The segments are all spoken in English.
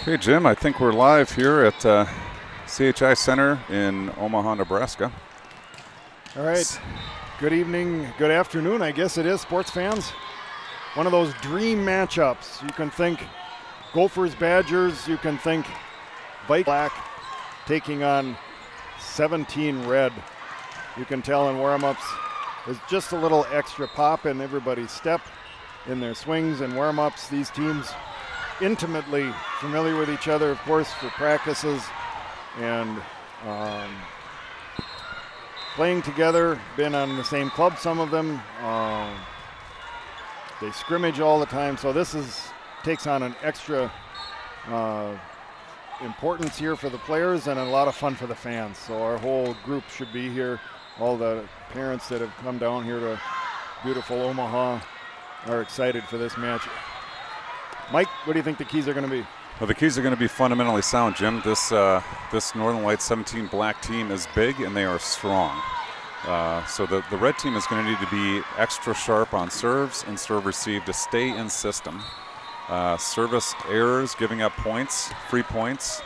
Okay, Jim, I think we're live here at CHI Center in Omaha, Nebraska. All right. Good evening, good afternoon, I guess it is, sports fans. One of those dream matchups. You can think Gophers, Badgers, you can think Vikings Black taking on 17 Red. You can tell in warm-ups there's just a little extra pop in everybody's step, in their swings and warm-ups. These teams intimately familiar with each other, of course, for practices and playing together, been on the same club, some of them. They scrimmage all the time, so this takes on an extra importance here for the players and a lot of fun for the fans. So our whole group should be here. All the parents that have come down here to beautiful Omaha are excited for this match. Mike, what do you think the keys are going to be? Well, the keys are going to be fundamentally sound, Jim. This Northern Lights 17 Black team is big and they are strong. So the red team is going to need to be extra sharp on serves and serve receive to stay in system. Service errors, giving up points, free points,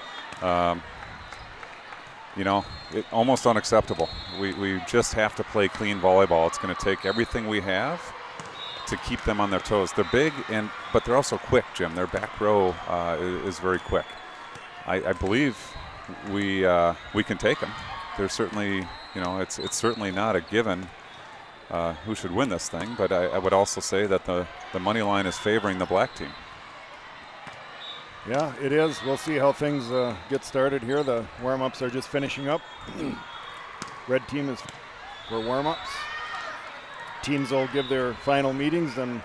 almost unacceptable. We just have to play clean volleyball. It's going to take everything we have to keep them on their toes. They're big, but they're also quick, Jim. Their back row is very quick. I believe we can take them. They're certainly, it's certainly not a given who should win this thing, but I would also say that the money line is favoring the Black team. Yeah, it is. We'll see how things get started here. The warm-ups are just finishing up. Red team is for warm-ups. Teams will give their final meetings and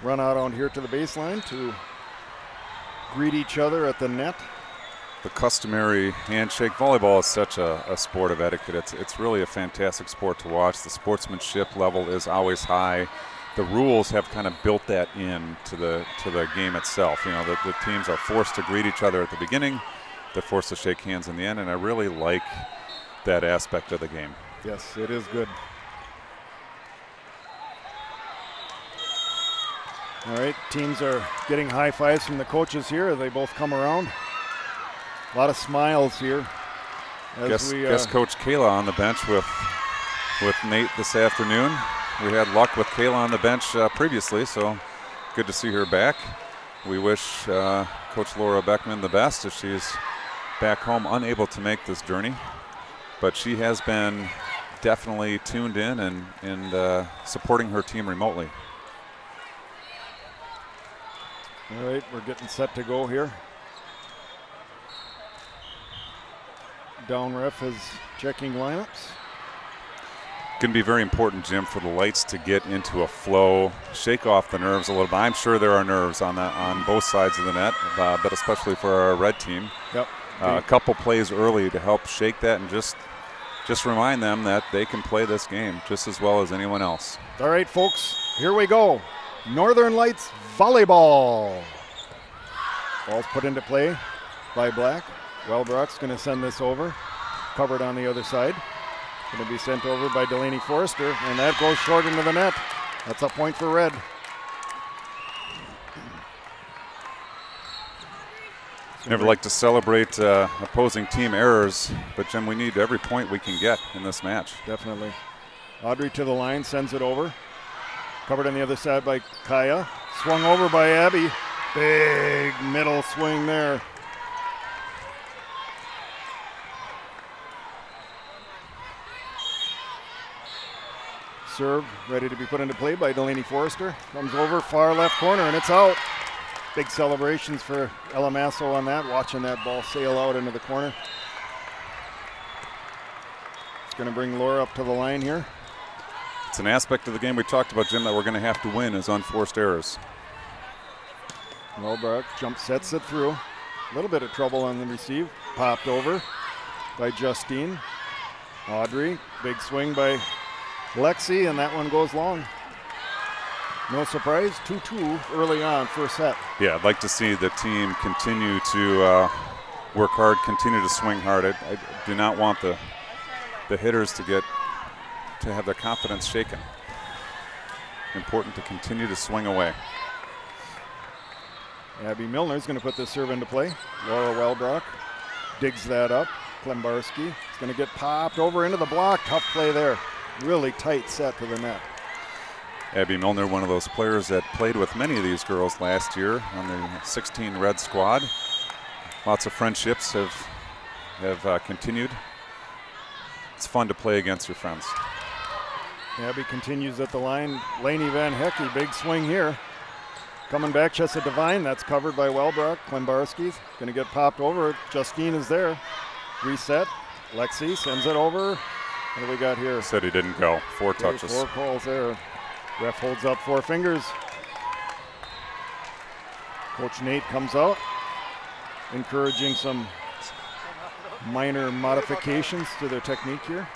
run out here to the baseline to greet each other at the net. The customary handshake. Volleyball is such a sport of etiquette. It's really a fantastic sport to watch. The sportsmanship level is always high. The rules have kind of built that in to the game itself. The teams are forced to greet each other at the beginning. They're forced to shake hands in the end, and I really like that aspect of the game. Yes, it is good. All right, teams are getting high fives from the coaches here as they both come around. A lot of smiles here. Guest Coach Kayla on the bench with Nate this afternoon. We had luck with Kayla on the bench previously, so good to see her back. We wish Coach Laura Beckman the best as she's back home unable to make this journey. But she has been definitely tuned in and supporting her team remotely. All right, we're getting set to go here. Down ref is checking lineups. Going to be very important, Jim, for the Lights to get into a flow, shake off the nerves a little bit. I'm sure there are nerves on both sides of the net, but especially for our red team. Yep. A couple plays early to help shake that and just remind them that they can play this game just as well as anyone else. All right, folks, here we go. Northern Lights volleyball. Ball's put into play by Black. Wellbrock's going to send this over. Covered on the other side. Going to be sent over by Delaney Forrester, and that goes short into the net. That's a point for Red. Never like to celebrate opposing team errors, but Jim, we need every point we can get in this match. Definitely. Audrey to the line, sends it over. Covered on the other side by Kaya. Swung over by Abby. Big middle swing there. Serve ready to be put into play by Delaney Forrester. Comes over, far left corner, and it's out. Big celebrations for Ella Masso on that, watching that ball sail out into the corner. It's going to bring Laura up to the line here. It's an aspect of the game we talked about, Jim, that we're going to have to win is unforced errors. Wellbrock jump sets it through. A little bit of trouble on the receive. Popped over by Justine. Audrey, big swing by Lexi, and that one goes long. No surprise, 2-2 early on, first set. Yeah, I'd like to see the team continue to work hard, continue to swing hard. I do not want the hitters to have their confidence shaken. Important to continue to swing away. Abby Milner's going to put this serve into play. Laura Welbrock digs that up. Klembarski is going to get popped over into the block. Tough play there. Really tight set to the net. Abby Milner, one of those players that played with many of these girls last year on the 16 Red squad. Lots of friendships have continued. It's fun to play against your friends. Abby continues at the line. Lainey Van Hecke, big swing here. Coming back, Chessa Devine. That's covered by Welbrock. Klembarski's going to get popped over. Justine is there. Reset. Lexi sends it over. What do we got here? Said he didn't go. 4 touches. 4 calls there. Ref holds up 4 fingers. Coach Nate comes out, encouraging some minor modifications to their technique here.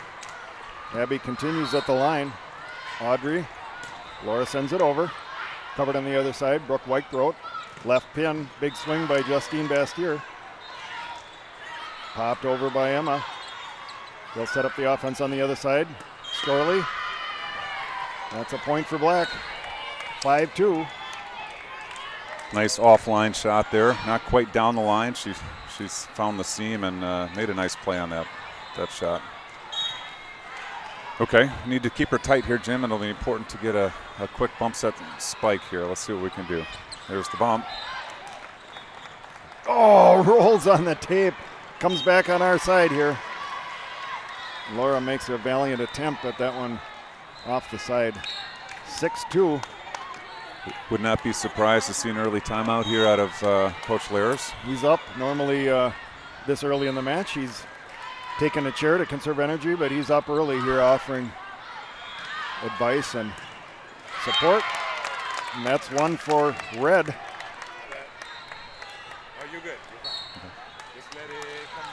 Abby continues at the line. Audrey. Laura sends it over. Covered on the other side. Brooke Whitebroat. Left pin. Big swing by Justine Bastier. Popped over by Emma. They'll set up the offense on the other side. Storley. That's a point for Black. 5-2. Nice offline shot there. Not quite down the line. She's found the seam and made a nice play on that shot. Okay, need to keep her tight here, Jim. It'll be important to get a quick bump set spike here. Let's see what we can do. There's the bump. Oh, rolls on the tape. Comes back on our side here. Laura makes a valiant attempt at that one off the side. 6-2. Would not be surprised to see an early timeout here out of Coach Lairs. He's up. Normally this early in the match, he's taking a chair to conserve energy, but he's up early here offering advice and support. And that's one for Red. Are you good? Just let it come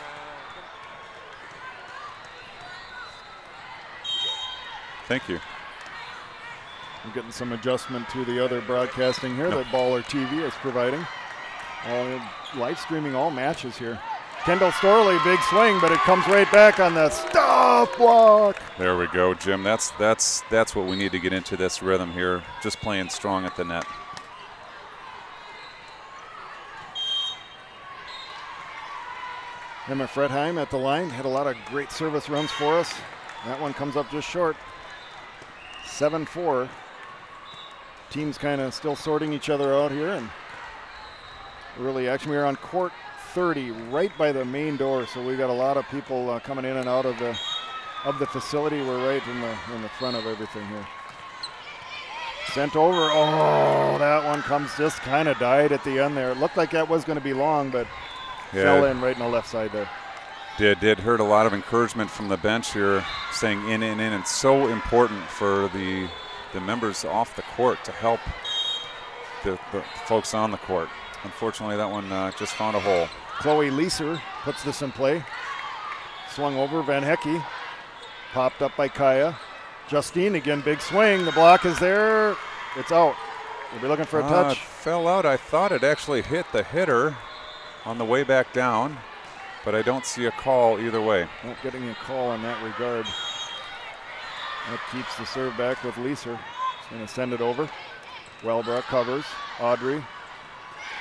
Thank you. We're getting some adjustment to the other broadcasting here that Baller TV is providing. Live streaming all matches here. Kendall Storley, big swing, but it comes right back on the stop block. There we go, Jim. That's what we need to get into this rhythm here. Just playing strong at the net. Emma Fredheim at the line. Had a lot of great service runs for us. That one comes up just short. 7-4. Teams kind of still sorting each other out here. And early action. We are on court 30, right by the main door. So we got a lot of people coming in and out of the facility. We're right in the front of everything here. Sent over. Oh, that one comes just kind of died at the end there. It looked like that was going to be long, but fell in right in the left side there. Did heard a lot of encouragement from the bench here, saying in. It's so important for the members off the court to help the folks on the court. Unfortunately, that one just found a hole. Chloe Leeser puts this in play. Swung over, Van Hecke. Popped up by Kaya. Justine again, big swing. The block is there. It's out. We'll be looking for a touch. It fell out. I thought it actually hit the hitter on the way back down, but I don't see a call either way. Not getting a call in that regard. That keeps the serve back with Leeser. He's going to send it over. Welbrock covers. Audrey.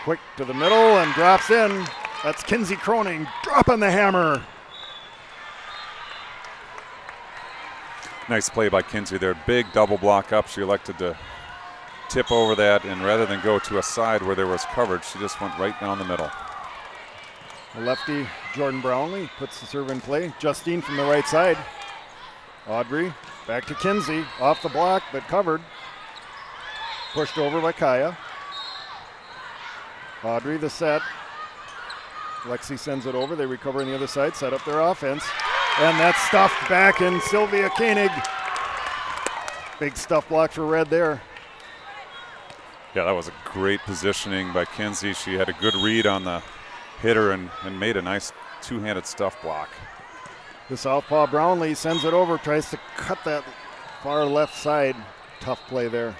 Quick to the middle and drops in. That's Kinsey Croning dropping the hammer. Nice play by Kinsey there. Big double block up. She elected to tip over that, and rather than go to a side where there was coverage, she just went right down the middle. The lefty, Jordan Brownlee, puts the serve in play. Justine from the right side. Audrey back to Kinsey. Off the block, but covered. Pushed over by Kaya. Audrey the set. Lexi sends it over. They recover on the other side, set up their offense. And that's stuffed back in Sylvia Koenig. Big stuff block for Red there. Yeah, that was a great positioning by Kinsey. She had a good read on the hitter and made a nice two-handed stuff block. The southpaw Brownlee sends it over, tries to cut that far left side. Tough play there.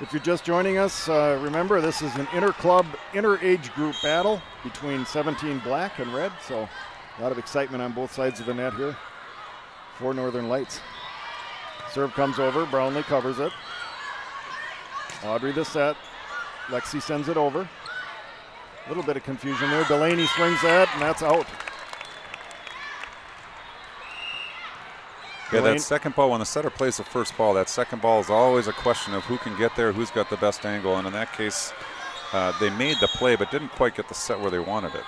If you're just joining us, remember this is an inter-club, inter-age group battle between 17 Black and Red, so a lot of excitement on both sides of the net here for Northern Lights. Serve comes over, Brownlee covers it. Audrey the set. Lexi sends it over. A little bit of confusion there. Delaney swings that, and that's out. Yeah, that second ball, when the setter plays the first ball, that second ball is always a question of who can get there, who's got the best angle. And in that case, they made the play but didn't quite get the set where they wanted it.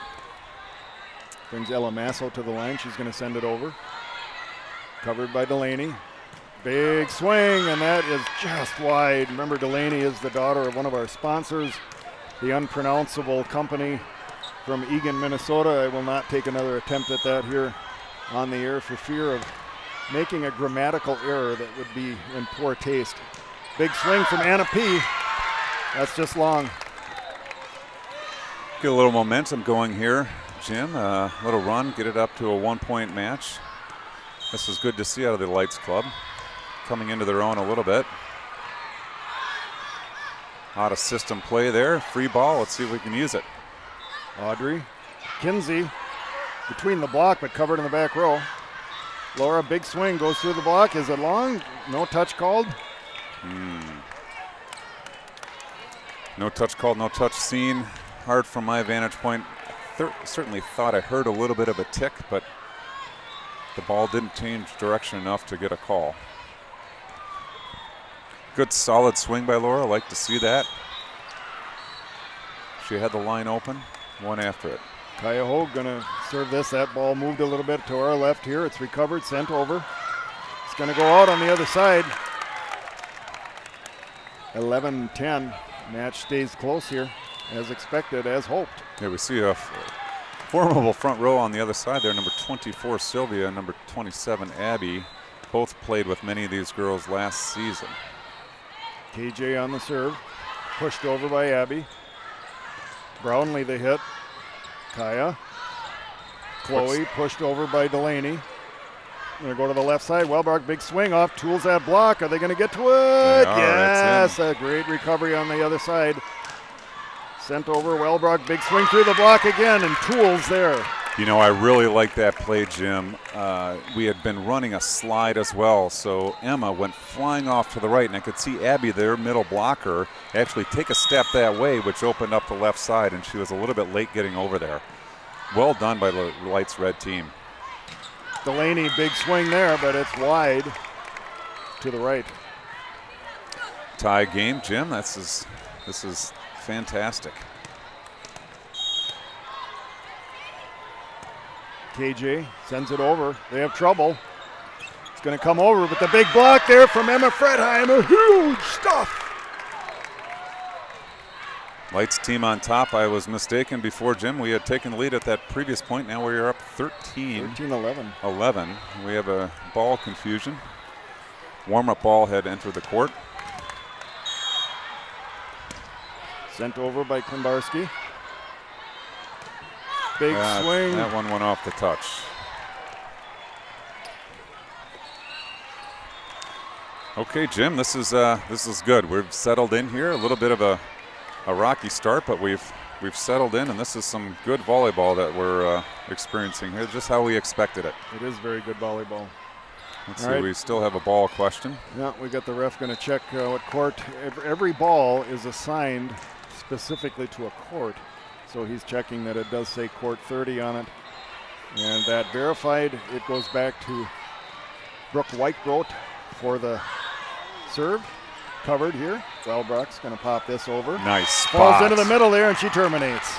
Brings Ella Masso to the line. She's going to send it over. Covered by Delaney. Big swing, and that is just wide. Remember, Delaney is the daughter of one of our sponsors, the unpronounceable company from Eagan, Minnesota. I will not take another attempt at that here on the air for fear of making a grammatical error that would be in poor taste. Big swing from Anna P. That's just long. Get a little momentum going here, Jim. A little run, get it up to a 1-point match. This is good to see out of the Lights Club. Coming into their own a little bit. Out of system play there. Free ball. Let's see if we can use it. Audrey. Kinsey between the block but covered in the back row. Laura, big swing, goes through the block. Is it long? No touch called. No touch called, no touch seen. Hard from my vantage point. Certainly thought I heard a little bit of a tick, but the ball didn't change direction enough to get a call. Good solid swing by Laura. Like to see that. She had the line open. One after it. Kaya Hogue gonna serve this. That ball moved a little bit to our left here. It's recovered, sent over. It's gonna go out on the other side. 11-10. Match stays close here, as expected, as hoped. Yeah, we see a formidable front row on the other side there. Number 24, Sylvia, and number 27, Abby. Both played with many of these girls last season. KJ on the serve. Pushed over by Abby. Brownlee the hit. Kaya. Chloe pushed over by Delaney. Going to go to the left side. Wellbrock, big swing off. Tools that block. Are they going to get to it? Yes, a great recovery on the other side. Sent over. Wellbrock, big swing through the block again, and Tools there. You know, I really like that play, Jim. We had been running a slide as well, so Emma went flying off to the right, and I could see Abby, their middle blocker, actually take a step that way, which opened up the left side, and she was a little bit late getting over there. Well done by the Lights Red team. Delaney, big swing there, but it's wide to the right. Tie game, Jim. This is fantastic. KJ sends it over. They have trouble. It's going to come over, but the big block there from Emma Fredheim. Huge stuff. Lights team on top. I was mistaken before, Jim. We had taken the lead at that previous point. Now we are up 13-11. We have a ball confusion. Warm-up ball had entered the court. Sent over by Klimbarski. Big swing. That one went off the touch. Okay, Jim, this is good. We've settled in here. A little bit of a rocky start, but we've settled in, and this is some good volleyball that we're experiencing here. Just how we expected it. It is very good volleyball. Let's see. We still have a ball question. Yeah, we got the ref going to check what court. Every ball is assigned specifically to a court. So he's checking that it does say court 30 on it. And that verified, it goes back to Brooke Whitegroat for the serve. Covered here. Wellbrock's going to pop this over. Nice spot. Falls into the middle there, and she terminates.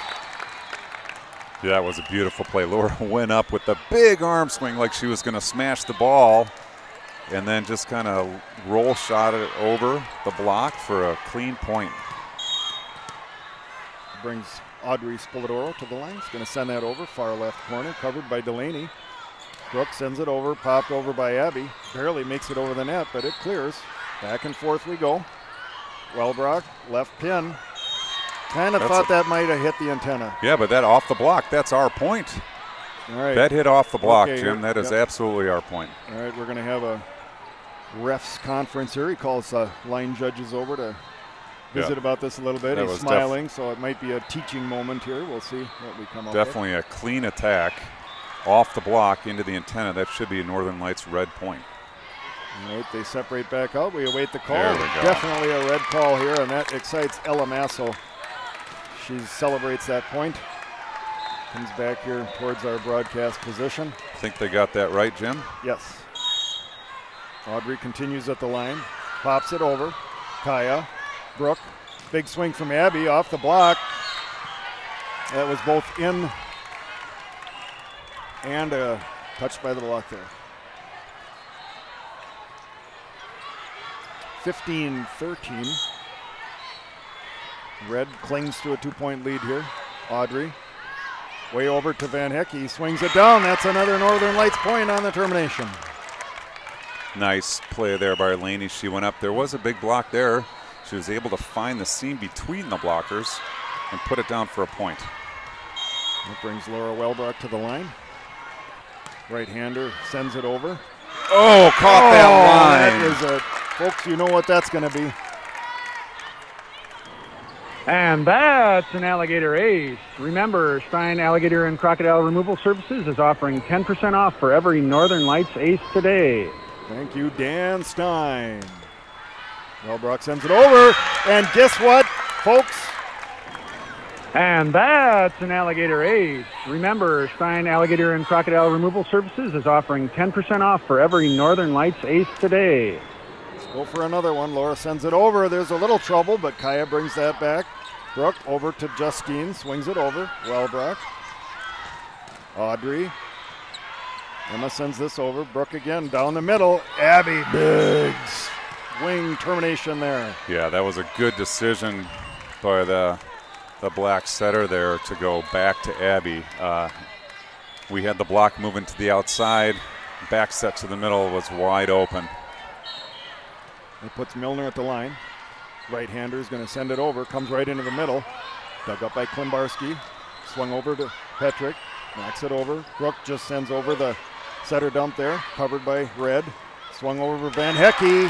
Yeah, that was a beautiful play. Laura went up with the big arm swing like she was going to smash the ball, and then just kind of roll shot it over the block for a clean point. Brings Audrey Spolidoro to the line. He's going to send that over, far left corner, covered by Delaney. Brooke sends it over, popped over by Abby. Barely makes it over the net, but it clears. Back and forth we go. Wellbrock, left pin. Kind of thought that might have hit the antenna. Yeah, but that off the block, that's our point. All right. That hit off the block, Jim. That is absolutely our point. All right, we're going to have a refs conference here. He calls line judges over to visit about this a little bit. He's smiling, so it might be a teaching moment here. We'll see what we come up with. Definitely a clean attack off the block into the antenna. That should be a Northern Lights red point. All right, they separate back out. We await the call. There we go. Definitely a red call here, and that excites Ella Masso. She celebrates that point. Comes back here towards our broadcast position. Think they got that right, Jim? Yes. Audrey continues at the line. Pops it over. Kaya. Brooke. Big swing from Abby off the block. That was both in and touched by the block there. 15-13. Red clings to a 2-point lead here. Audrey. Way over to Van Hecky. Swings it down. That's another Northern Lights point on the termination. Nice play there by Laney. She went up. There was a big block there. She was able to find the seam between the blockers and put it down for a point. That brings Laura Wellbrock to the line. Right-hander sends it over. Oh, caught that line. That is folks, you know what that's going to be. And that's an alligator ace. Remember, Stein Alligator and Crocodile Removal Services is offering 10% off for every Northern Lights ace today. Thank you, Dan Stein. Wellbrock sends it over. And guess what, folks? And that's an alligator ace. Remember, Stein Alligator and Crocodile Removal Services is offering 10% off for every Northern Lights ace today. Let's go for another one. Laura sends it over. There's a little trouble, but Kaya brings that back. Brooke over to Justine, swings it over. Wellbrock. Audrey. Emma sends this over. Brooke again down the middle. Abby, big swing termination there. Yeah, that was a good decision by the black setter there to go back to Abby. We had the block moving to the outside. Back set to the middle was wide open. It puts Milner at the line. Right-hander is going to send it over. Comes right into the middle. Dug up by Klimbarski. Swung over to Petrick. Knocks it over. Brooke just sends over the setter dump there. Covered by Red. Swung over Van Hecky.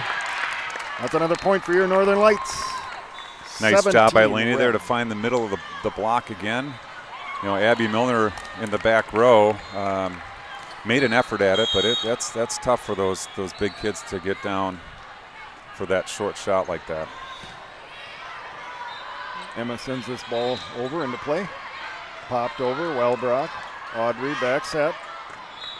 That's another point for your Northern Lights. Nice job by 17 Laney Red. there to find the middle of the block again. You know, Abby Milner in the back row made an effort at it, but that's tough for those big kids to get down for that short shot like that. Emma sends this ball over into play. Popped over, Wellbrock. Audrey back set.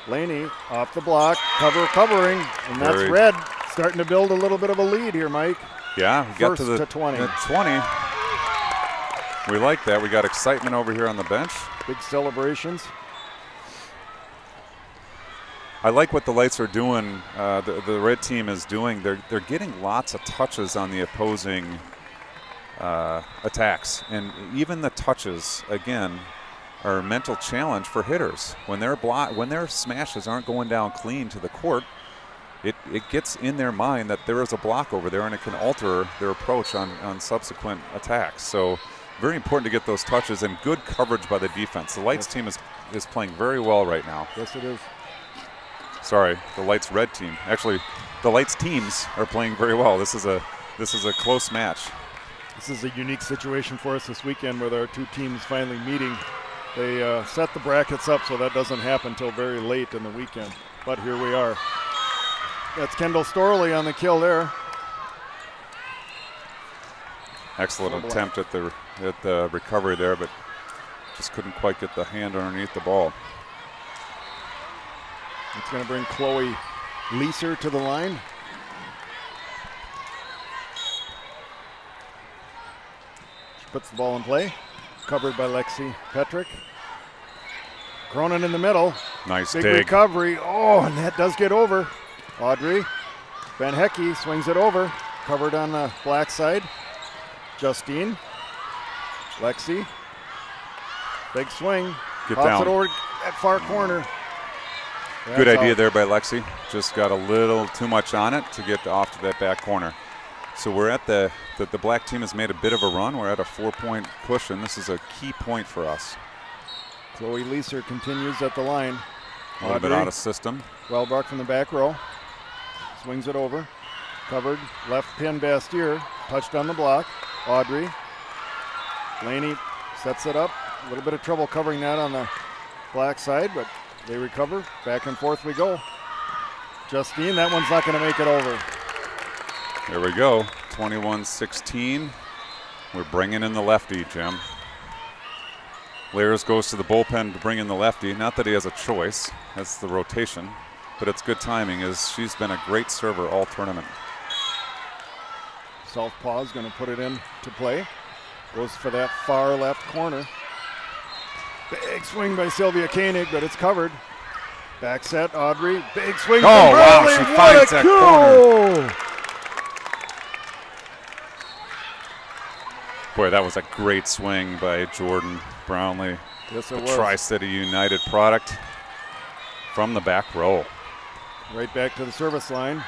Laney off the block, covering, and that's Very- Red starting to build a little bit of a lead here, Mike. Yeah, we got First to the to 20. 20. We like that. We got excitement over here on the bench. Big celebrations. I like what the Lights are doing. The red team is doing. They're getting lots of touches on the opposing attacks, and even the touches again are a mental challenge for hitters. When their smashes aren't going down clean to the court, it gets in their mind that there is a block over there, and it can alter their approach on subsequent attacks. So very important to get those touches and good coverage by the defense. The Lights team is playing very well right now. Yes, it is. Sorry, the Lights red team. Actually, the Lights teams are playing very well. This is a close match. This is a unique situation for us this weekend with our two teams finally meeting. They set the brackets up so that doesn't happen until very late in the weekend. But here we are. That's Kendall Storley on the kill there. Excellent attempt at the recovery there, but just couldn't quite get the hand underneath the ball. It's going to bring Chloe Leeser to the line. She puts the ball in play. Covered by Lexi Petrick. Cronin in the middle. Nice Big dig. recovery. Oh, and that does get over. Audrey. Van Hecky swings it over. Covered on the black side. Justine. Lexi. Big swing. Get Pops down. it over at far corner. Good That's idea out. there by Lexi. Just got a little too much on it to get off to that back corner. So we're at the black team has made a bit of a run. We're at a 4-point cushion. This is a key point for us. Chloe Leeser continues at the line. A little bit Audrey. out of system. Wellbrock from the back row. Swings it over. Covered. Left pin Bastier. Touched on the block. Audrey. Laney sets it up. A little bit of trouble covering that on the black side, but they recover. Back and forth we go. Justine, that one's not going to make it over. There we go, 21-16. We're bringing in the lefty, Jim. Lairs goes to the bullpen to bring in the lefty. Not that he has a choice, that's the rotation, but it's good timing as she's been a great server all tournament. Southpaw is going to put it in to play. Goes for that far left corner. Big swing by Sylvia Koenig, but it's covered. Back set, Audrey. Big swing from wow, Brownlee. she What finds a that kill! Boy, that was a great swing by Jordan Brownlee. Yes, it The was. Tri-City United product from the back row. Right back to the service line.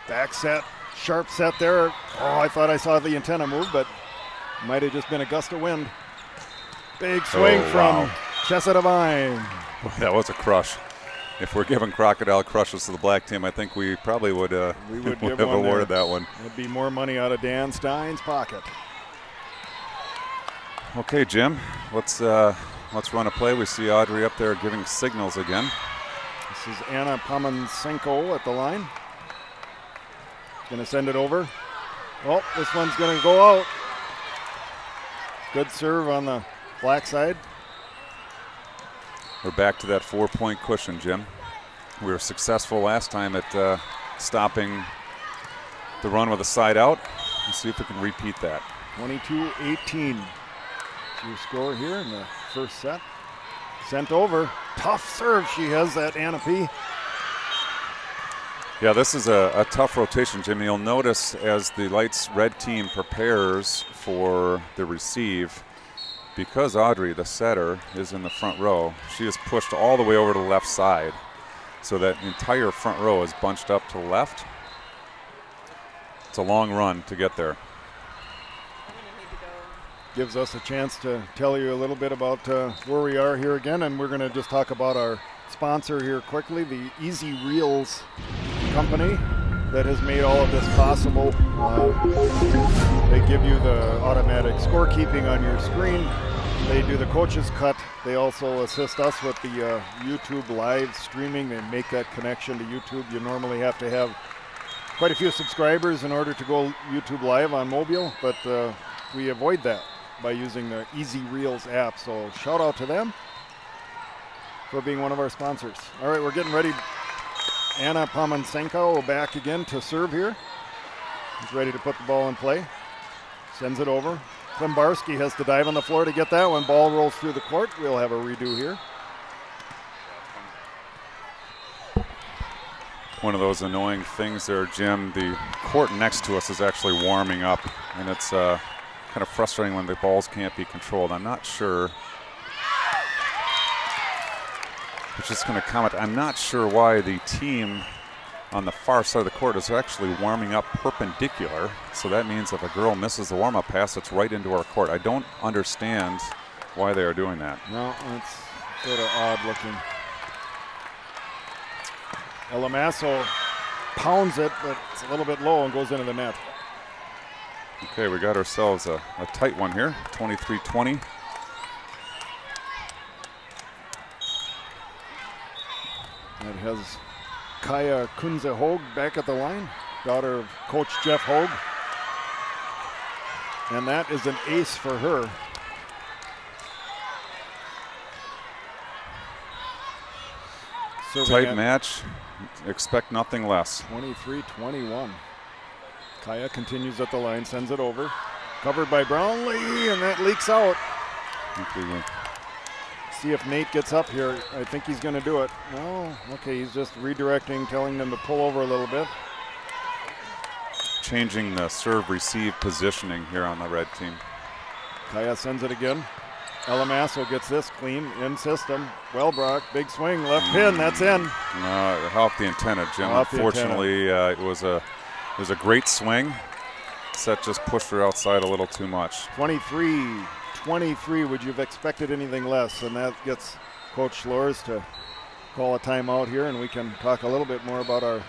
Back set, sharp set there. Oh, I thought I saw the antenna move, but might have just been a gust of wind. Big swing from wow. Chessa Devine. Boy, that was a crush. If we're giving Crocodile crushes to the black team, I think we probably would, We would have give one awarded there. that one. It'd be more money out of Dan Stein's pocket. Okay, Jim, let's run a play. We see Audrey up there giving signals again. This is Anna Pomensenko at the line. Going to send it over. Oh, this one's going to go out. Good serve on the black side. We're back to that 4-point cushion, Jim. We were successful last time at stopping the run with a side out. Let's see if we can repeat that. 22-18. Your score here in the first set. Sent over. Tough serve she has, that Anna P. Yeah, this is a tough rotation, Jim. You'll notice as the Lights red team prepares for the receive, because Audrey, the setter, is in the front row, she is pushed all the way over to the left side. So that entire front row is bunched up to the left. It's a long run to get there. Gives us a chance to tell you a little bit about where we are here again, and we're going to just talk about our sponsor here quickly, the Easy Reels company that has made all of this possible. They give you the automatic scorekeeping on your screen. They do the coach's cut. They also assist us with the YouTube live streaming. They make that connection to YouTube. You normally have to have quite a few subscribers in order to go YouTube live on mobile, but we avoid that by using the Easy Reels app. So shout out to them for being one of our sponsors. All right, we're getting ready. Anna Pomensenko back again to serve here. He's ready to put the ball in play. Sends it over. Klimbarski has to dive on the floor to get that one. Ball rolls through the court. We'll have a redo here. One of those annoying things there, Jim, the court next to us is actually warming up, and it's kind of frustrating when the balls can't be controlled. I'm not sure. I'm just going to comment. I'm not sure why the team on the far side of the court is actually warming up perpendicular. So that means if a girl misses the warm-up pass, it's right into our court. I don't understand why they are doing that. No, it's sort of odd looking. Elamasso pounds it, but it's a little bit low and goes into the net. Okay, we got ourselves a tight one here, 23-20. That has Kaya Kunze-Hoag back at the line, daughter of Coach Jeff Hoag. And that is an ace for her. Serving Tight at match, expect nothing less. 23-21. Kaya continues at the line, sends it over. Covered by Brownlee, and that leaks out. See if Nate gets up here. I think he's going to do it. No, okay, he's just redirecting, telling them to pull over a little bit. Changing the serve-receive positioning here on the red team. Kaya sends it again. Elamasso gets this clean, in system. Wellbrock, big swing, left pin, that's in. Off the antenna, Jim. Off the Unfortunately, it was a great swing. Set just pushed her outside a little too much. 23-23, would you have expected anything less? And that gets Coach Lors to call a timeout here, and we can talk a little bit more about our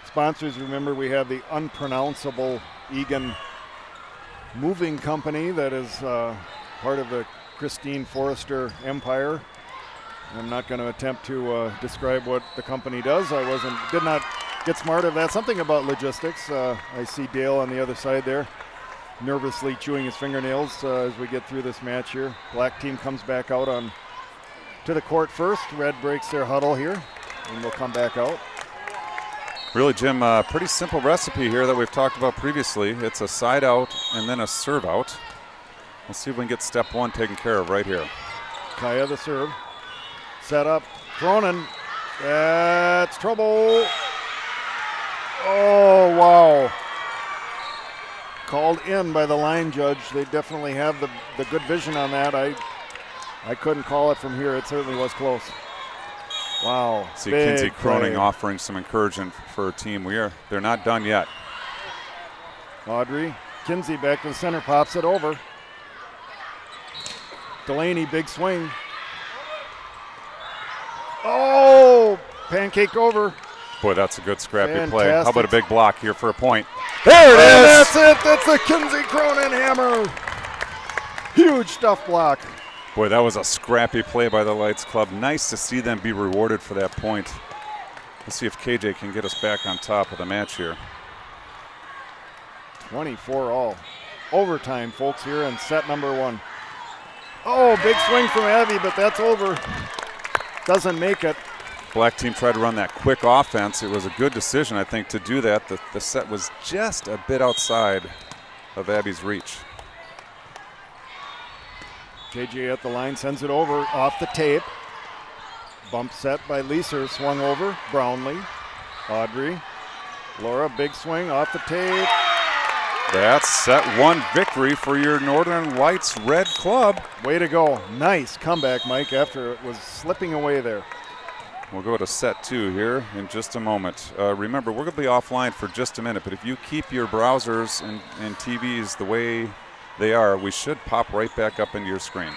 sponsors. Remember, we have the unpronounceable Egan Moving Company that is part of the Christine Forrester empire. I'm not going to attempt to describe what the company does. Did not get smart of that. Something about logistics. I see Dale on the other side there, nervously chewing his fingernails as we get through this match here. Black team comes back out on to the court first. Red breaks their huddle here, and will come back out. Really, Jim, pretty simple recipe here that we've talked about previously. It's a side out and then a serve out. We'll see if we can get step one taken care of right here. Kaya the serve. Set up. Cronin. That's trouble. Oh, wow. Called in by the line judge. They definitely have the good vision on that. I couldn't call it from here. It certainly was close. Wow. See big Kinsey Cronin play. offering some encouragement for her team. They're not done yet. Audrey. Kinsey back to the center. Pops it over. Delaney, big swing. Oh, pancaked over. Boy, that's a good scrappy play. Fantastic. How about a big block here for a point? There it And is! that's it. That's a Kinsey Cronin hammer. Huge stuff block. Boy, that was a scrappy play by the Lights Club. Nice to see them be rewarded for that point. Let's see if KJ can get us back on top of the match here. 24 all. Overtime, folks, here in set number one. Oh, big swing from Abby, but that's over. Doesn't make it. Black team tried to run that quick offense. It was a good decision, I think, to do that. The set was just a bit outside of Abby's reach. JJ at the line, sends it over off the tape. Bump set by Leeser, swung over. Brownlee, Audrey, Laura, big swing off the tape. That's set one victory for your Northern Lights Red Club. Way to go. Nice comeback, Mike, after it was slipping away there. We'll go to set two here in just a moment. Remember, we're going to be offline for just a minute, but if you keep your browsers and TVs the way they are, we should pop right back up into your screen.